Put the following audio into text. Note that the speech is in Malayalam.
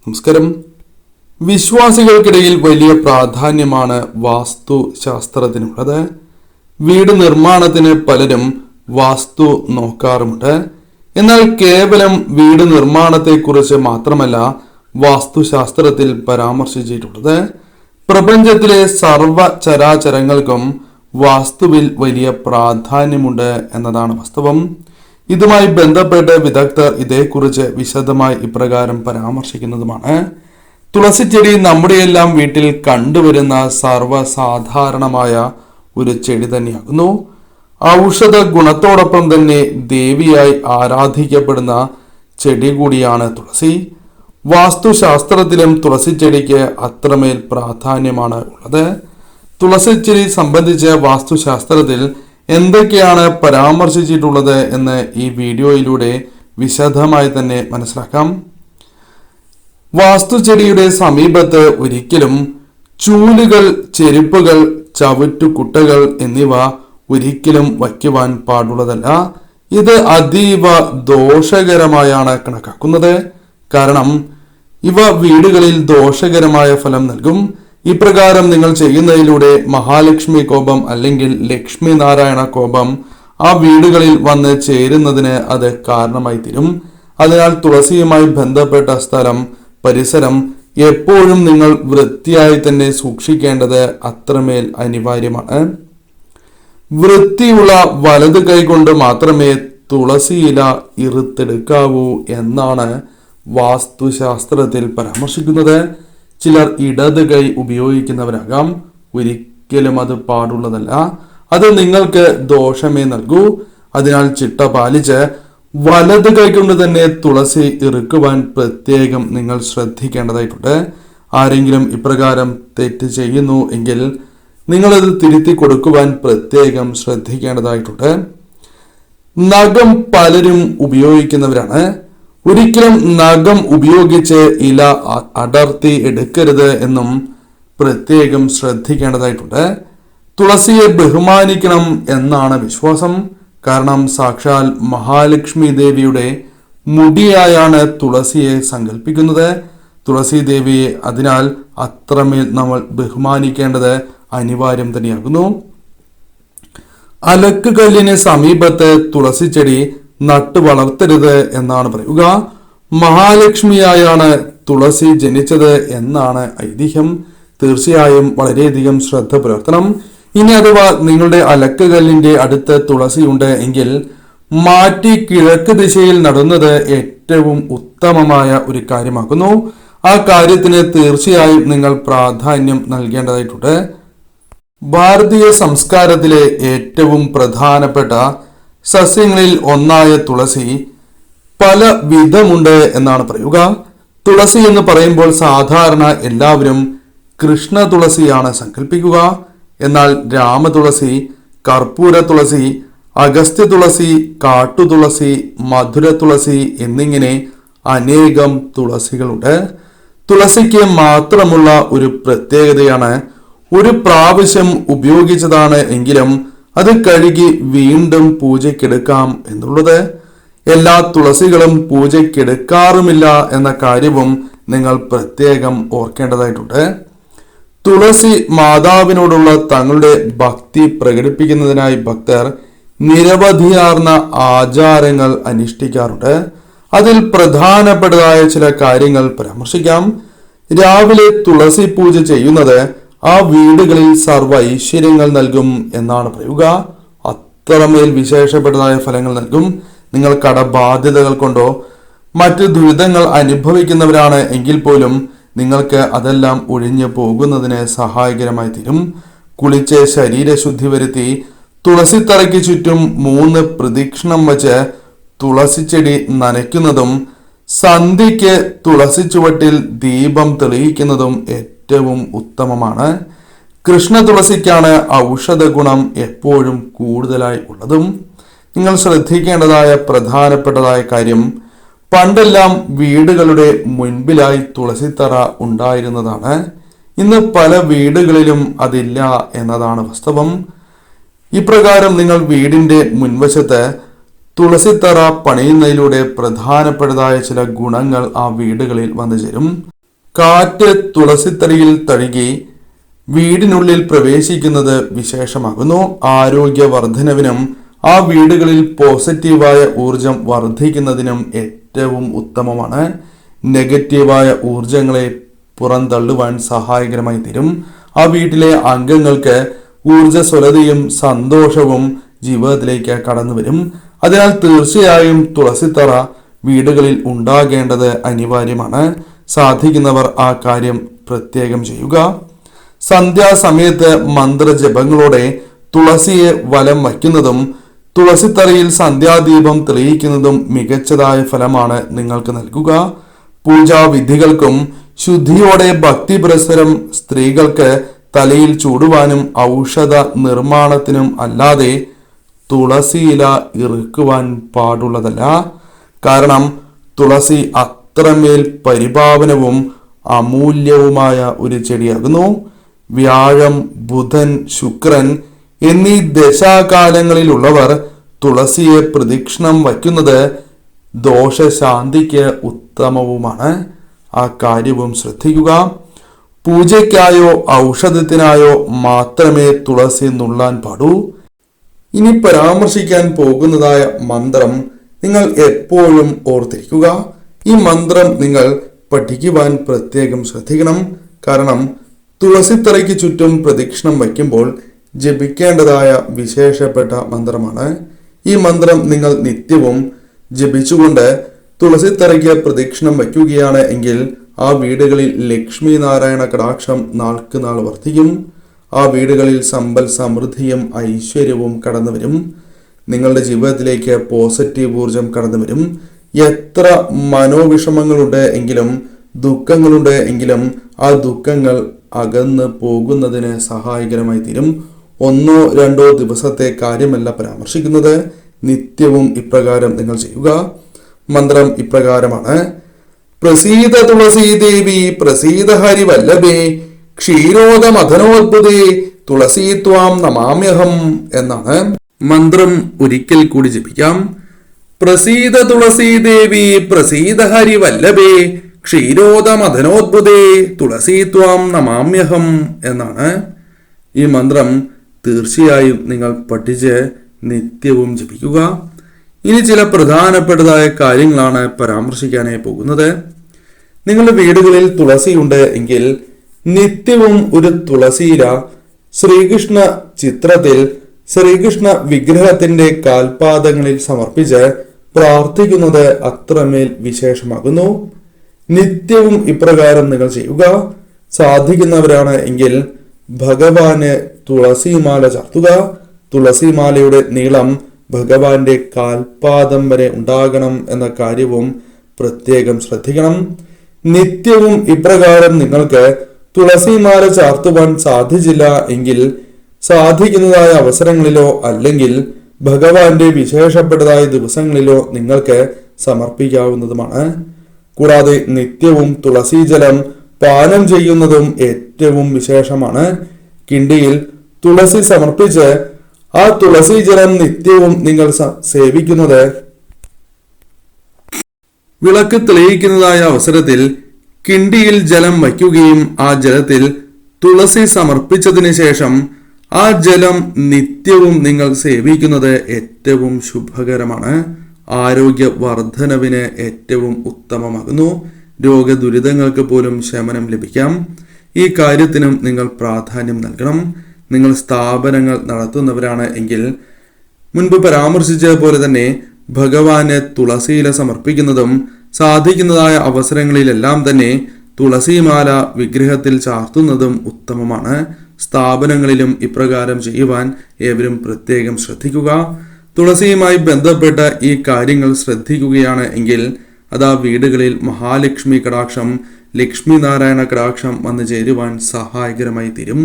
നമസ്കാരം. വിശ്വാസികൾക്കിടയിൽ വലിയ പ്രാധാന്യമാണ് വാസ്തുശാസ്ത്രത്തിനുള്ളത്. വീട് നിർമ്മാണത്തിന് പലരും വാസ്തു നോക്കാറുമുണ്ട്. എന്നാൽ കേവലം വീട് നിർമ്മാണത്തെക്കുറിച്ച് മാത്രമല്ല വാസ്തുശാസ്ത്രത്തിൽ പരാമർശിച്ചിട്ടുള്ളത്. പ്രപഞ്ചത്തിലെ സർവ ചരാചരങ്ങൾക്കും വാസ്തുവിൽ വലിയ പ്രാധാന്യമുണ്ട് എന്നതാണ് വാസ്തവം. ഇതുമായി ബന്ധപ്പെട്ട് വിദഗ്ധർ ഇതേക്കുറിച്ച് വിശദമായി ഇപ്രകാരം പരാമർശിക്കുന്നതുമാണ്: തുളസിച്ചെടി നമ്മുടെയെല്ലാം വീട്ടിൽ കണ്ടുവരുന്ന സർവ്വസാധാരണമായ ഒരു ചെടി തന്നെയാകുന്നു. ഔഷധ ഗുണത്തോടൊപ്പം തന്നെ ദേവിയായി ആരാധിക്കപ്പെടുന്ന ചെടി കൂടിയാണ് തുളസി. വാസ്തുശാസ്ത്രത്തിലും തുളസിച്ചെടിക്ക് അത്രമേൽ പ്രാധാന്യമാണ് ഉള്ളത്. തുളസിച്ചെടി സംബന്ധിച്ച് വാസ്തുശാസ്ത്രത്തിൽ എന്തൊക്കെയാണ് പരാമർശിച്ചിട്ടുള്ളത് എന്ന് ഈ വീഡിയോയിലൂടെ വിശദമായി തന്നെ മനസ്സിലാക്കാം. വാസ്തുചെടിയുടെ സമീപത്ത് ഒരിക്കലും ചൂലുകൾ, ചെരുപ്പുകൾ, ചവിറ്റുകുട്ടകൾ എന്നിവ ഒരിക്കലും വയ്ക്കുവാൻ പാടുള്ളതല്ല. ഇത് അതീവ ദോഷകരമായാണ് കണക്കാക്കുന്നത്. കാരണം ഇവ വീടുകളിൽ ദോഷകരമായ ഫലം നൽകും. ഇപ്രകാരം നിങ്ങൾ ചെയ്യുന്നതിലൂടെ മഹാലക്ഷ്മി കോപം അല്ലെങ്കിൽ ലക്ഷ്മി നാരായണ കോപം ആ വീടുകളിൽ വന്ന് ചേരുന്നതിന് അത് കാരണമായി തീരും. അതിനാൽ തുളസിയുമായി ബന്ധപ്പെട്ട സ്ഥലം, പരിസരം എപ്പോഴും നിങ്ങൾ വൃത്തിയായി തന്നെ സൂക്ഷിക്കേണ്ടത് അത്രമേൽ അനിവാര്യമാണ്. വൃത്തിയുള്ള വലത് കൈ കൊണ്ട് മാത്രമേ തുളസിയില ഇറുത്തെടുക്കാവൂ എന്നാണ് വാസ്തുശാസ്ത്രത്തിൽ പരാമർശിക്കുന്നത്. ചിലർ ഇടത് കൈ ഉപയോഗിക്കുന്നവരാകാം. ഒരിക്കലും അത് പാടുള്ളതല്ല. അത് നിങ്ങൾക്ക് ദോഷമേ നൽകൂ. അതിനാൽ ചിട്ട പാലിച്ച് വലത് കൈ കൊണ്ട് തന്നെ തുളസി ഇറുക്കുവാൻ പ്രത്യേകം നിങ്ങൾ ശ്രദ്ധിക്കേണ്ടതായിട്ടുണ്ട്. ആരെങ്കിലും ഇപ്രകാരം തെറ്റ് ചെയ്യുന്നു എങ്കിൽ നിങ്ങളത് തിരുത്തി കൊടുക്കുവാൻ പ്രത്യേകം ശ്രദ്ധിക്കേണ്ടതായിട്ടുണ്ട്. നഖം പലരും ഉപയോഗിക്കുന്നവരാണ്. ഒരിക്കലും നഖം ഉപയോഗിച്ച് ഇല അടർത്തി എടുക്കരുത് എന്നും പ്രത്യേകം ശ്രദ്ധിക്കേണ്ടതായിട്ടുണ്ട്. തുളസിയെ ബഹുമാനിക്കണം എന്നാണ് വിശ്വാസം. കാരണം സാക്ഷാൽ മഹാലക്ഷ്മി ദേവിയുടെ മുടിയായാണ് തുളസിയെ സങ്കല്പിക്കുന്നത്. തുളസി ദേവിയെ അതിനാൽ അത്രമേൽ നമ്മൾ ബഹുമാനിക്കേണ്ടത് അനിവാര്യം തന്നെയാകുന്നു. അലക്കുകല്ലിന് സമീപത്ത് തുളസിച്ചെടി നട്ടു വളർത്തരുത് എന്നാണ് പറയുക. മഹാലക്ഷ്മിയായാണ് തുളസി ജനിച്ചത് എന്നാണ് ഐതിഹ്യം. തീർച്ചയായും വളരെയധികം ശ്രദ്ധ പുലർത്തണം. ഇനി അഥവാ നിങ്ങളുടെ അലക്കുകല്ലിന്റെ അടുത്ത് തുളസിയുണ്ട് എങ്കിൽ മാറ്റി കിഴക്ക് ദിശയിൽ നടുന്നത് ഏറ്റവും ഉത്തമമായ ഒരു കാര്യമാക്കുന്നു. ആ കാര്യത്തിന് തീർച്ചയായും നിങ്ങൾ പ്രാധാന്യം നൽകേണ്ടതായിട്ടുണ്ട്. ഭാരതീയ സംസ്കാരത്തിലെ ഏറ്റവും പ്രധാനപ്പെട്ട സസ്യങ്ങളിൽ ഒന്നായ തുളസി പല വിധമുണ്ട് എന്നാണ് പറയുക. തുളസി എന്ന് പറയുമ്പോൾ സാധാരണ എല്ലാവരും കൃഷ്ണ തുളസിയാണ് സങ്കല്പിക്കുക. എന്നാൽ രാമതുളസി, കർപ്പൂര തുളസി, അഗസ്ത്യ തുളസി, കാട്ടുതുളസി, മധുര തുളസി എന്നിങ്ങനെ അനേകം തുളസികളുണ്ട്. തുളസിക്ക് മാത്രമുള്ള ഒരു പ്രത്യേകതയാണ് ഒരു പ്രാവശ്യം ഉപയോഗിച്ചതാണ് എങ്കിലും അത് കഴുകി വീണ്ടും പൂജയ്ക്കെടുക്കാം എന്നുള്ളത്. എല്ലാ തുളസികളും പൂജയ്ക്കെടുക്കാറുമില്ല എന്ന കാര്യവും നിങ്ങൾ പ്രത്യേകം ഓർക്കേണ്ടതായിട്ടുണ്ട്. തുളസി മാതാവിനോടുള്ള തങ്ങളുടെ ഭക്തി പ്രകടിപ്പിക്കുന്നതിനായി ഭക്തർ നിരവധിയാർന്ന ആചാരങ്ങൾ അനുഷ്ഠിക്കാറുണ്ട്. അതിൽ പ്രധാനപ്പെട്ടതായ ചില കാര്യങ്ങൾ പരാമർശിക്കാം. രാവിലെ തുളസി പൂജ ചെയ്യുന്നത് ആ വീടുകളിൽ സർവ്വ ഐശ്വര്യങ്ങൾ നൽകും എന്നാണ് പറയുക. അത്രമേൽ വിശേഷപ്പെട്ടതായ ഫലങ്ങൾ നൽകും. നിങ്ങൾ കടബാധ്യതകൾ കൊണ്ടോ മറ്റ് ദുരിതങ്ങൾ അനുഭവിക്കുന്നവരാണ് എങ്കിൽ പോലും നിങ്ങൾക്ക് അതെല്ലാം ഒഴിഞ്ഞു പോകുന്നതിന് സഹായകരമായി തീരും. കുളിച്ച് ശരീരശുദ്ധി വരുത്തി തുളസിത്തറയ്ക്ക് ചുറ്റും 3 പ്രദക്ഷിണം വച്ച് തുളസിച്ചെടി നനയ്ക്കുന്നതും സന്ധ്യയ്ക്ക് തുളസി ചുവട്ടിൽ ദീപം തെളിയിക്കുന്നതും ഏറ്റവും ഉത്തമമാണ്. കൃഷ്ണ തുളസിക്കാണ് ഔഷധ ഗുണം എപ്പോഴും കൂടുതലായി ഉള്ളതും. നിങ്ങൾ ശ്രദ്ധിക്കേണ്ടതായ പ്രധാനപ്പെട്ടതായ കാര്യം, പണ്ടെല്ലാം വീടുകളുടെ മുൻപിലായി തുളസിത്തറ ഉണ്ടായിരുന്നതാണ്. ഇന്ന് പല വീടുകളിലും അതില്ല എന്നതാണ് വാസ്തവം. ഇപ്രകാരം നിങ്ങൾ വീടിന്റെ മുൻവശത്ത് തുളസിത്തറ പണിയുന്നതിലൂടെ പ്രധാനപ്പെട്ടതായ ചില ഗുണങ്ങൾ ആ വീടുകളിൽ വന്നു ചേരും. കാറ്റ് തുളസിത്തറയിൽ തഴുകി വീടിനുള്ളിൽ പ്രവേശിക്കുന്നത് വിശേഷമാകുന്നു. ആരോഗ്യവർദ്ധനവിനും ആ വീടുകളിൽ പോസിറ്റീവായ ഊർജം വർദ്ധിക്കുന്നതിനും ഏറ്റവും ഉത്തമമാണ്. നെഗറ്റീവായ ഊർജങ്ങളെ പുറന്തള്ളുവാൻ സഹായകരമായി തീരും. ആ വീട്ടിലെ അംഗങ്ങൾക്ക് ഊർജ്ജസ്വലതയും സന്തോഷവും ജീവിതത്തിലേക്ക് കടന്നു വരും. അതിനാൽ തീർച്ചയായും തുളസിത്തറ വീടുകളിൽ ഉണ്ടാകേണ്ടത് അനിവാര്യമാണ്. സാധിക്കുന്നവർ ആ കാര്യം പ്രത്യേകം ചെയ്യുക. സന്ധ്യാസമയത്ത് മന്ത്രജപങ്ങളോടെ തുളസിയെ വലം വയ്ക്കുന്നതും തുളസിത്തറയിൽ സന്ധ്യാദീപം തെളിയിക്കുന്നതും മികച്ചതായ ഫലമാണ് നിങ്ങൾക്ക് നൽകുക. പൂജാവിധികൾക്കും ശുദ്ധിയോടെ ഭക്തി പുരസ്സരം സ്ത്രീകൾക്ക് തലയിൽ ചൂടുവാനും ഔഷധ നിർമ്മാണത്തിനും അല്ലാതെ തുളസിയില ഇറുക്കുവാൻ പാടുള്ളതല്ല. കാരണം തുളസി അത്രമേൽ പരിപാവനവും അമൂല്യവുമായ ഒരു ചെടിയാകുന്നു. വ്യാഴം, ബുധൻ, ശുക്രൻ എന്നീ ദശാകാലങ്ങളിലുള്ളവർ തുളസിയെ പ്രദക്ഷിണം വയ്ക്കുന്നത് ദോഷശാന്തിക്ക് ഉത്തമവുമാണ്. ആ കാര്യവും ശ്രദ്ധിക്കുക. പൂജയ്ക്കായോ ഔഷധത്തിനായോ മാത്രമേ തുളസി നുള്ളാൻ പാടൂ. ഇനി പരാമർശിക്കാൻ പോകുന്നതായ മന്ത്രം നിങ്ങൾ എപ്പോഴും ഓർത്തിരിക്കുക. ഈ മന്ത്രം നിങ്ങൾ പഠിക്കുവാൻ പ്രത്യേകം ശ്രദ്ധിക്കണം. കാരണം തുളസിത്തറയ്ക്ക് ചുറ്റും പ്രദക്ഷിണം വയ്ക്കുമ്പോൾ ജപിക്കേണ്ടതായ വിശേഷപ്പെട്ട മന്ത്രമാണ്. ഈ മന്ത്രം നിങ്ങൾ നിത്യവും ജപിച്ചുകൊണ്ട് തുളസിത്തറയ്ക്ക് പ്രദക്ഷിണം വയ്ക്കുകയാണ് എങ്കിൽ ആ വീടുകളിൽ ലക്ഷ്മി നാരായണ കടാക്ഷം നാൾക്ക് നാൾ വർദ്ധിക്കും. ആ വീടുകളിൽ സമ്പൽ സമൃദ്ധിയും ഐശ്വര്യവും കടന്നു വരും. നിങ്ങളുടെ ജീവിതത്തിലേക്ക് പോസിറ്റീവ് ഊർജം കടന്നു വരും. എത്ര മനോവിഷമങ്ങളുണ്ട് എങ്കിലും ദുഃഖങ്ങളുണ്ട് എങ്കിലും ആ ദുഃഖങ്ങൾ അകന്ന് പോകുന്നതിന് സഹായകരമായി തീരും. 1-2 ദിവസത്തെ കാര്യമല്ല പരാമർശിക്കുന്നത്. നിത്യവും ഇപ്രകാരം നിങ്ങൾ ചെയ്യുക. മന്ത്രം ഇപ്രകാരമാണ്: പ്രസീദ തുളസീ ദേവി പ്രസീദ ഹരിവല്ലഭേ ക്ഷീരോദമഥനോദ്ഭുതേ തുളസീ ത്വാം നമാമ്യഹം എന്നാണ്. മന്ത്രം ഒരിക്കൽ കൂടി ജപിക്കാം. പ്രസീദ തുളസീ ദേവി പ്രസീദ ഹരിവല്ലഭേ ക്ഷീരോദമഥനോദ്ഭുതേ തുളസീ ത്വാം നമാമ്യഹം എന്നാണ്. ഈ മന്ത്രം തീർച്ചയായും നിങ്ങൾ പഠിച്ച് നിത്യവും ജപിക്കുക. ഇനി ചില പ്രധാനപ്പെട്ടതായ കാര്യങ്ങളാണ് പരാമർശിക്കാനായി പോകുന്നത്. നിങ്ങളുടെ വീടുകളിൽ തുളസിയുണ്ട് എങ്കിൽ നിത്യവും ഒരു തുളസിയില ശ്രീകൃഷ്ണ ചിത്രത്തിൽ ശ്രീകൃഷ്ണ വിഗ്രഹത്തിന്റെ കാൽപാദങ്ങളിൽ സമർപ്പിച്ച് പ്രാർത്ഥിക്കുന്നത് അത്രമേൽ വിശേഷമാകുന്നു. നിത്യവും ഇപ്രകാരം നിങ്ങൾ ചെയ്യുക. സാധിക്കുന്നവരാണ് എങ്കിൽ ഭഗവാന് തുളസിമാല ചാർത്തുക. തുളസിമാലയുടെ നീളം ഭഗവാന്റെ കാൽപാദം വരെ ഉണ്ടാകണം എന്ന കാര്യവും പ്രത്യേകം ശ്രദ്ധിക്കണം. നിത്യവും ഇപ്രകാരം നിങ്ങൾക്ക് തുളസിമാല ചാർത്തുവാൻ സാധിച്ചില്ല എങ്കിൽ സാധിക്കുന്നതായ അവസരങ്ങളിലോ അല്ലെങ്കിൽ ഭഗവാന്റെ വിശേഷപ്പെട്ടതായ ദിവസങ്ങളിലോ നിങ്ങൾക്ക് സമർപ്പിക്കാവുന്നതുമാണ്. കൂടാതെ നിത്യവും തുളസീജലം പാനം ചെയ്യുന്നതും ഏറ്റവും വിശേഷമാണ്. കിണ്ടിയിൽ തുളസി സമർപ്പിച്ച് ആ തുളസീജലം നിത്യവും നിങ്ങൾ സേവിക്കുന്നത് വിളക്ക് തെളിയിക്കുന്നതായ അവസരത്തിൽ കിണ്ടിയിൽ ജലം വയ്ക്കുകയും ആ ജലത്തിൽ തുളസി സമർപ്പിച്ചതിന് ശേഷം ആ ജലം നിത്യവും നിങ്ങൾ സേവിക്കുന്നത് ഏറ്റവും ശുഭകരമാണ്. ആരോഗ്യ വർധനവിന് ഏറ്റവും ഉത്തമമാകുന്നു. രോഗദുരിതങ്ങൾക്ക് പോലും ശമനം ലഭിക്കാം. ഈ കാര്യത്തിനും നിങ്ങൾ പ്രാധാന്യം നൽകണം. നിങ്ങൾ സ്ഥാപനങ്ങൾ നടത്തുന്നവരാണ് എങ്കിൽ മുൻപ് പരാമർശിച്ചതുപോലെ തന്നെ ഭഗവാന് തുളസിയില സമർപ്പിക്കുന്നതും സാധിക്കുന്നതായ അവസരങ്ങളിലെല്ലാം തന്നെ തുളസിമാല വിഗ്രഹത്തിൽ ചാർത്തുന്നതും ഉത്തമമാണ്. സ്ഥാപനങ്ങളിലും ഇപ്രകാരം ചെയ്യുവാൻ ഏവരും പ്രത്യേകം ശ്രദ്ധിക്കുക. തുളസിയുമായി ബന്ധപ്പെട്ട ഈ കാര്യങ്ങൾ ശ്രദ്ധിക്കുകയാണ് എങ്കിൽ അത് ആ വീടുകളിൽ മഹാലക്ഷ്മി കടാക്ഷം, ലക്ഷ്മി നാരായണ കടാക്ഷം വന്നു ചേരുവാൻ സഹായകരമായി തീരും.